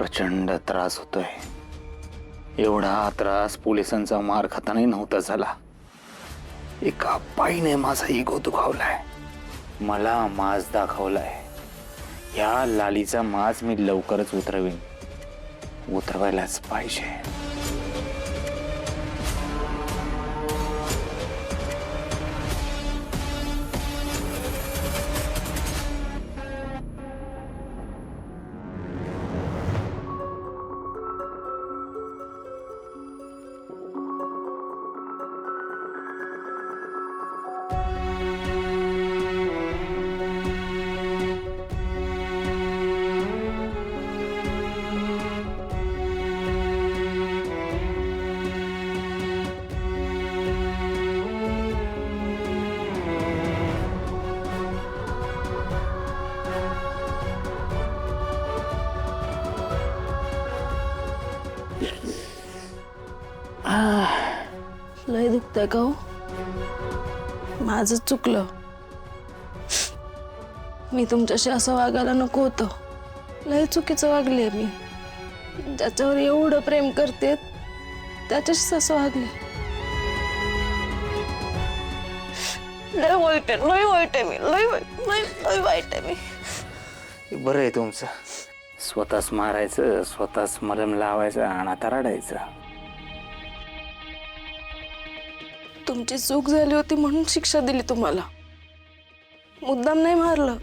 प्रचंड त्रास होतोय। एवढा त्रास पोलिसांचा मार खातानाही नव्हता झाला। एका पायीने माझा इगो दुखावलाय, मला माज दाखवलाय। या लालीचा माज मी लवकरच उतरवीन, उतरवायलाच पाहिजे। लय दुखतंय का हो? माझं चुकलं, मी तुमच्याशी असं वागायला नको होतं। लय चुकीचं वागले मी, ज्याच्यावर एवढं प्रेम करते त्याच्याशीच असं वागले। लय वाईट आहे, लय वाईट आहे मी, लय वाईट आहे मी। बरं आहे तुमचं, स्वतःच मारायचं, स्वतःच मलम लावायचं आणि आता रडायचं। तुमची चूक झाली होती म्हणून शिक्षा दिली तुम्हाला, मुद्दाम नाही मारलं।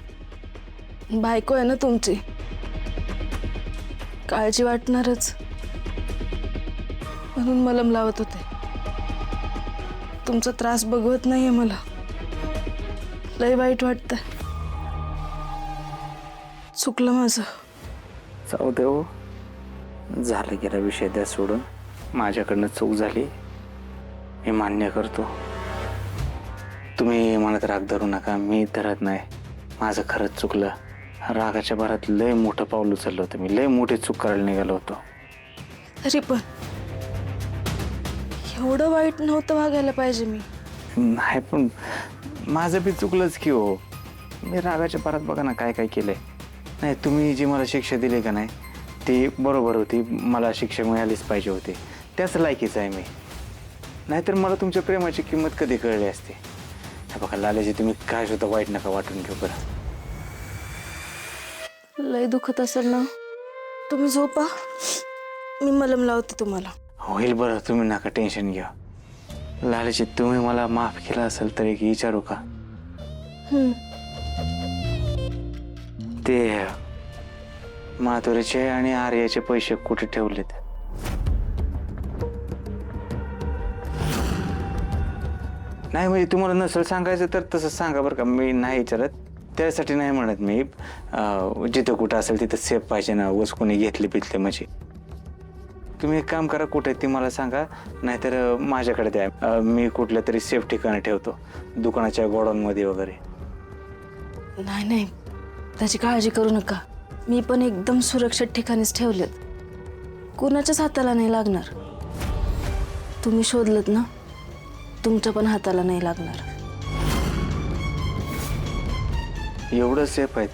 बायको आहे ना तुमची, काळजी वाटणारच म्हणून मलम लावत होते। तुमचा त्रास बघवत नाहीये मला, लय वाईट वाटतंय। चुकलं माझं। जाऊ दे हो, झालं गेला विषय द्या सोडून। माझ्याकडनं चूक झाली, मी मान्य करतो। तुम्ही मनात राग धरू नका, मी धरत नाही। माझं खरंच चुकलं, रागाच्या भरात लय मोठं पाऊल उचललं होतं मी, लय मोठी चूक करायला निघालो होतो। तरी पण एवढं वाईट नव्हतं वागायला पाहिजे मी। नाही पण माझं बी चुकलंच की हो, मी रागाच्या भरात बघा ना काय काय केलंय। नाही, तुम्ही जी मला शिक्षा दिली का नाही ती बरोबर होती, मला शिक्षा मिळालीच पाहिजे होती, त्याच लायकीच आहे मी। नाहीतर मला तुमच्या प्रेमाची किंमत कधी कळली असते। बघा लालाजी, तुम्ही काय सुद्धा वाईट नका वाटून घेऊ बरं। लय दुखत असेल ना, तुम्ही झोपा, मी मलम लावते तुम्हाला। होईल बरं, तुम्ही नका टेन्शन घ्या। लालाजी, तुम्ही मला माफ केला असेल तरी की विचारू का? ते माधुरीचे आणि आर्याचे पैसे कुठे ठेवलेत? नाही म्हणजे तुम्हाला नसेल सांगायचं तर तसं सांगा बरं का, मी नाही विचारत, त्यासाठी नाही म्हणत मी। जिथं कुठं असेल तिथं सेफ पाहिजे ना, वस कोणी घेतले पितले म्हणजे। तुम्ही एक काम करा, कुठे ती मला सांगा, नाहीतर माझ्याकडे द्या, मी कुठल्या तरी सेफ ठिकाणी ठेवतो, दुकानाच्या गोडाऊनमध्ये वगैरे। नाही नाही, त्याची काळजी करू नका, मी पण एकदम सुरक्षित ठिकाणीच ठेवलेत, कुणाच्याच हाताला नाही लागणार। तुम्ही शोधलत ना, तुमच्या पण हाताला नाही लागणार। एवढं सेफ आहेत?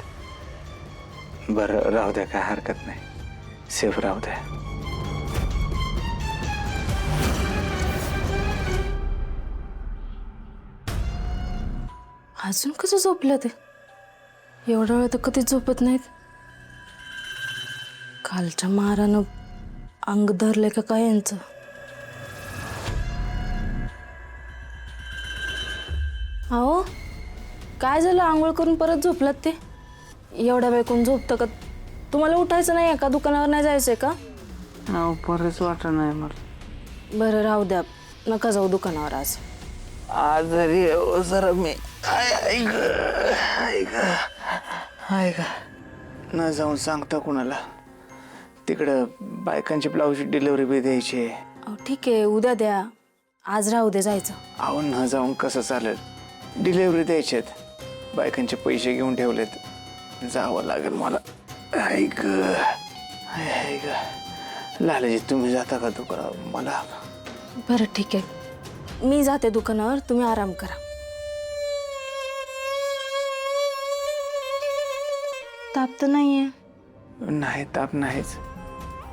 बरं राहू द्या, काय हरकत नाही, सेफ राहू द्या। अजून कसं झोपलं ते? एवढा वेळ तर कधीच झोपत नाहीत। कालच्या मारानं अंग धरले का काय यांचं? अहो काय झालं, आंघोळ करून परत झोपलात ते? एवढा वेळ कोण झोपतं का? तुम्हाला उठायचं नाही आहे का? दुकानावर नाही जायचंय का? बरंच वाटत नाही मला। बरं राहू द्या, नका जाऊ दुकानावर आज। आजारी जरा मी, ऐका न जाऊन सांगता कुणाला, तिकडं बायकांची ब्लाऊज डिलिव्हरी बी द्यायची। अहो ठीक आहे, उद्या द्या, आज राहू दे जायचं। अहो न जाऊन कसं चालेल, डिलिव्हरी द्यायच्यात, बायकांचे पैसे घेऊन ठेवलेत, जावं लागेल मला। ऐक लालाजी, तुम्ही जाता का दुकानावर? मला बरं ठीक आहे, मी जाते दुकानावर, तुम्ही आराम करा। ताप तर नाहीये? नाही, ताप नाहीच।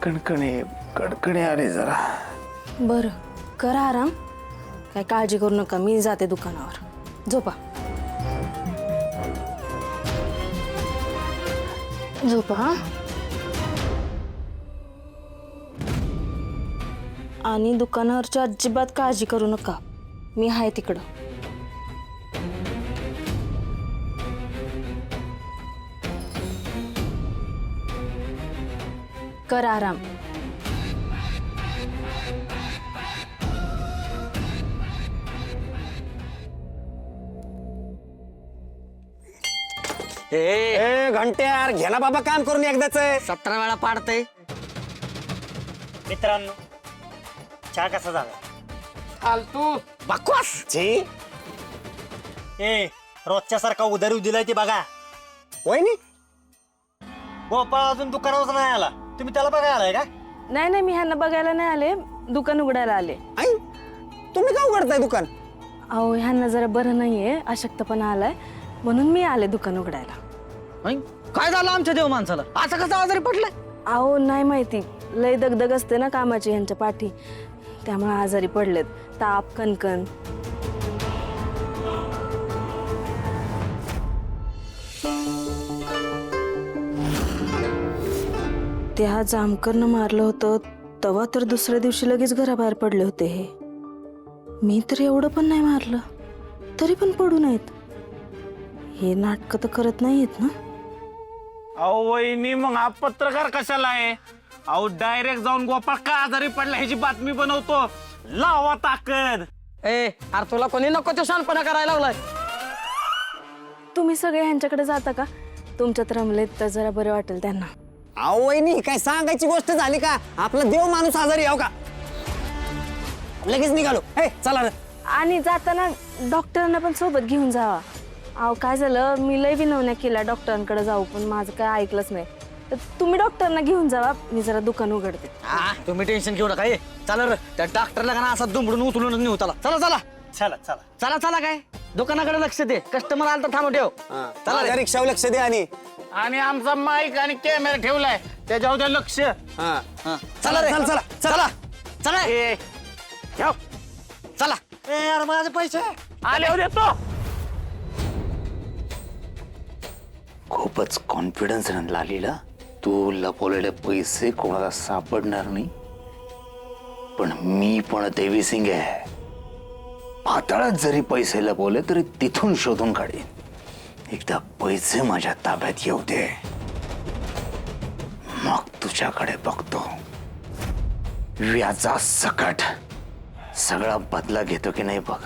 कडकडे आले जरा. बरं करा आराम, काय काळजी करू नका, मी जाते दुकानावर. झोपा झोपा हा. आणि दुकानावरची अजिबात काळजी करू नका, मी आहे तिकडं. करा आराम. ए घंटे यार घे ना बाबा काम करून एकदाच. 17 वेळा पाडते. मित्रांनो, चहा कसा झाला? फालतू बकवास. जी ए रोजच्या सारखा उधारी दिलाय ती बघा. वहिनी गोपाळ अजून दुकानावर नाही आला, तुम्ही त्याला बघायला आलाय का? नाही नाही, मी ह्यांना बघायला नाही आले, दुकान उघडायला आले. आई तुम्ही का उघडताय दुकान? अहो ह्यांना जरा बरं नाहीये, अशक्तपणा आलाय, म्हणून मी आले दुकान उघडायला. काय झालं आमच्या देव माणसाला? असं कसं आजारी पडलंय? अहो नाही माहिती, लय दगदग असते ना कामाची ह्यांच्या पाठी, त्यामुळे आजारी पडलेत. ताप, कणकण. त्या जामकरनं मारलं होतं तेव्हा तर दुसऱ्या दिवशी लगेच घराबाहेर पडले होते हे. मी तर एवढं पण नाही मारलं, तरी पण पडू नयेत. हे नाटकं तर करत नाहीयेत ना? अहो वहिनी, मग हा पत्रकार कशाला आहे? अहो डायरेक्ट जाऊन गोपाळ का आजारी पडला ह्याची बातमी बनवतो. लावा ताकद. ए अरे तुला कोणी नको तो शानपणा करायला लावलाय. तुम्ही सगळे ह्यांच्याकडे जाता का? तुमच्यात रमलेत तर जरा बरं वाटेल त्यांना. अहो वहिनी काय सांगायची गोष्ट झाली का? आपला देव माणूस आजारी याव का? लगेच निघालो. ए चला रे. आणि जाताना डॉक्टरांना पण सोबत घेऊन जावा. अहो काय झालं, मी लय विनवण्या केल्या डॉक्टरांकडे जाऊ, पण माझं काय ऐकलंच नाही. तर तुम्ही डॉक्टरांना घेऊन जावा, मी जरा दुकान उघडते. तुम्ही टेन्शन घेऊ नका. चला रे, त्या डॉक्टरला का ना असा दुमडून उचलून नेऊ. चला चला चला चला चला. चला चला. काय दुकानाकडे लक्ष दे, कस्टमर आला तर थांब ठेव. चला रे, रिक्षावर लक्ष दे. आणि आमचा माईक आणि कॅमेरा ठेवलाय, त्याच्यावर द्या लक्ष. चला रे, चला, चला, चला चला ए, ठेव. चला. ए यार माझे पैसे. आल्यावर देतो. खूपच कॉन्फिडन्स लागलेला. तू लपवलेले पैसे कोणाला सापडणार नाही, पण मी पण देवी सिंग आहे. पाताळात जरी पैसे लपवले तरी तिथून शोधून काढेन. एकदा पैसे माझ्या ताब्यात येऊ दे, मग तुझ्याकडे बघतो. व्याजा सकट सगळा बदला घेतो की नाही बघ.